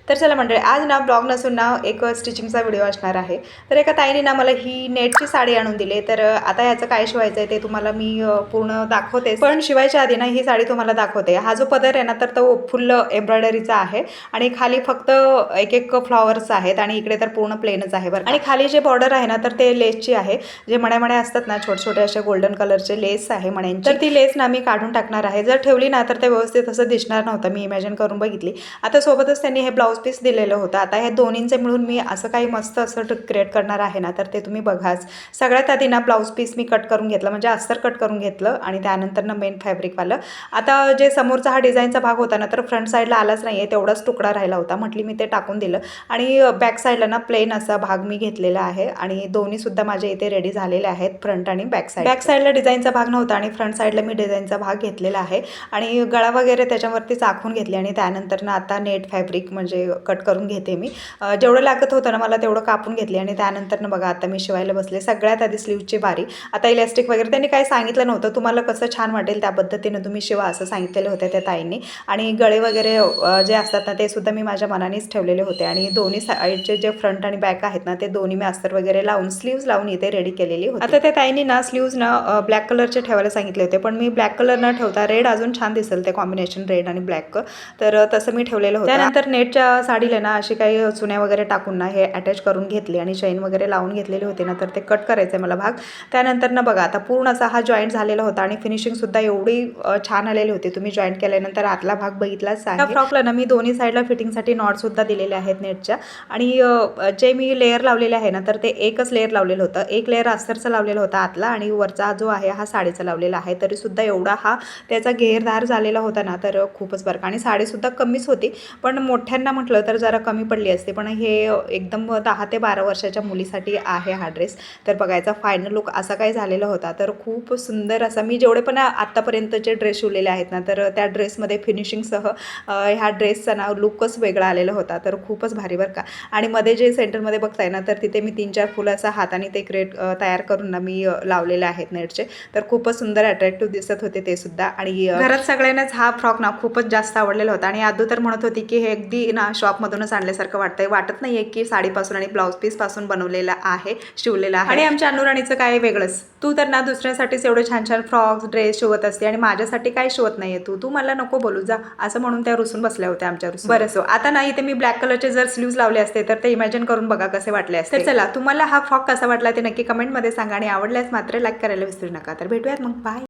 तर चला मंडळी, आज ना ब्लॉग नसून ना एक स्टिचिंगचा व्हिडिओ असणार आहे। तर एका ताईने ना मला ही नेटची साडी आणून दिली। तर आता याचं काय शिवायचं आहे ते तुम्हाला मी पूर्ण दाखवते, पण शिवायच्या आधी ना ही साडी तुम्हाला दाखवते। हा जो पदर आहे ना तर तो फुल एम्ब्रॉयडरीचा आहे आणि खाली फक्त एक एक फ्लॉवर्स आहेत आणि इकडे तर पूर्ण प्लेनच आहे बरं। आणि खाली जे बॉर्डर आहे ना तर ते लेसची आहे, जे मण्या असतात ना छोटे छोटे असे गोल्डन कलरचे लेस आहे मण्यांची। तर ती लेस ना मी काढून टाकणार आहे। जर ठेवली ना तर ते व्यवस्थित असं दिसणार नव्हतं, मी इमॅजिन करून बघितली। आता सोबतच त्यांनी हे ब्लाउज पीस दिलेलं होतं। आता हे दोन्हींचे मिळून मी असं काही मस्त असं क्रिएट करणार आहे ना, तर ते तुम्ही बघाच। सगळ्यात आधी ना ब्लाउज पीस मी कट करून घेतलं, म्हणजे अस्तर कट करून घेतलं आणि त्यानंतर ना मेन फॅब्रिकवालं। आता जे समोरचा हा डिझाईनचा भाग होता ना तर फ्रंट साईडला आलाच नाही आहे, तेवढाच तुकडा राहिला होता। म्हटली मी ते टाकून दिलं आणि बॅक साईडला ना प्लेन असा भाग मी घेतलेला आहे आणि दोन्ही सुद्धा माझे इथे रेडी झालेले आहेत, फ्रंट आणि बॅक साईड। बॅक साईडला डिझाईनचा भाग नव्हता आणि फ्रंट साईडला मी डिझाईनचा भाग घेतलेला आहे आणि गळा वगैरे त्याच्यावरती चाखून घेतली आणि त्यानंतर ना आता नेट फॅब्रिक म्हणजे कट करून घेते मी। जेवढं लागत होतं ना मला तेवढं कापून घेतले आणि त्यानंतर ना बघा आता मी शिवायला बसले। सगळ्यात आधी स्लीवची बारी। आता इलास्टिक वगैरे त्यांनी काही सांगितलं नव्हतं, तुम्हाला कसं छान वाटेल त्या पद्धतीने तुम्ही शिवा असं सांगितलेलं होतं त्या ताईंनी। आणि गळे वगैरे जे असतात ना ते सुद्धा मी माझ्या मनानेच ठेवलेले होते आणि दोन्ही साईडचे जे फ्रंट आणि बॅक आहेत ना ते दोन्ही मी अस्तर वगैरे लावून स्लीव्ज लावून इथे रेडी केलेली होती। आता त्या ताईंनी ना स्लीव्ज ना ब्लॅक कलरचे ठेवायला सांगितले होते, पण मी ब्लॅक कलर न ठेवता रेड अजून छान दिसेल ते कॉम्बिनेशन रेड आणि ब्लॅक, तर तसं मी ठेवलेलं होतं। त्यानंतर नेटच्या साडीला ना अशी काही चुन्या वगैरे टाकून ना हे अटॅच करून घेतली आणि चैन वगैरे लावून घेतलेली होती ना, तर ते कट करायचं मला भाग। त्यानंतर ना बघा आता पूर्ण असा हा जॉईंट झालेला होता आणि फिनिशिंग सुद्धा एवढी छान आलेली होती। तुम्ही जॉईंट केल्यानंतर आतला भाग बघितलाच आहे। या फ्रॉकला ना मी दोन्ही साईडला फिटिंगसाठी नॉट सुद्धा दिलेले आहेत नेटच्या आणि जे मी लेअर लावलेले आहे ना तर ते एकच लेअर लावलेलं होतं, एक लेअर अस्तरचा लावलेला होता आतला आणि वरचा जो आहे हा साडीचा लावलेला आहे। तरी सुद्धा एवढा हा त्याचा घेरदार झालेला होता ना तर खूपच बरं। आणि साडीसुद्धा कमीच होती, पण मोठ्यांना म्हटलं तर जरा कमी पडली असते, पण हे एकदम 10 ते 12 वर्षाच्या मुलीसाठी आहे हा ड्रेस। तर बघायचा फायनल लुक असा काही झालेला होता, तर खूप सुंदर असा मी जेवढे पण आत्तापर्यंतचे ड्रेस शिवलेले आहेत ना तर त्या ड्रेसमध्ये फिनिशिंगसह ह्या ड्रेसचा ना लुकच वेगळा आलेला होता, तर खूपच भारी बरं का। आणि मध्ये जे सेंटरमध्ये बघताय ना तर तिथे मी 3-4 फुलं असा हाताने ते तयार करून ना मी लावलेले आहेत नेटचे, तर खूपच सुंदर अट्रॅक्टिव्ह दिसत होते ते सुद्धा। आणि घरात सगळ्यांनाच हा फ्रॉक ना खूपच जास्त आवडलेला होता आणि आदू तर म्हणत होती की हे अगदी ना शॉपमधूनच आणल्यासारखं वाटतंय, वाटत नाहीये की साडीपासून आणि ब्लाऊज पीस पासून बनवलेला आहे, शिवलेला आहे। आणि आमच्या अनुराणीचं काय वेगळंच, तू तर ना दुसऱ्यासाठीच एवढे छान छान फ्रॉक्स ड्रेस शिवत असते आणि माझ्यासाठी काय शिवत नाहीये तू मला नको बोलू जा, असं म्हणून त्या रुसून बसल्या होत्या आमच्या रुसून। बरं सो आता ना इथे मी ब्लॅक कलरचे जर स्लीव्ज लावले असते तर ते इमॅजिन करून बघा कसे वाटले असते। तर चला, तुम्हाला हा फ्रॉक कसा वाटला ते नक्की कमेंटमध्ये सांगा आणि आवडल्यास मात्र लाईक करायला विसरू नका। तर भेटूयात मग, बाय।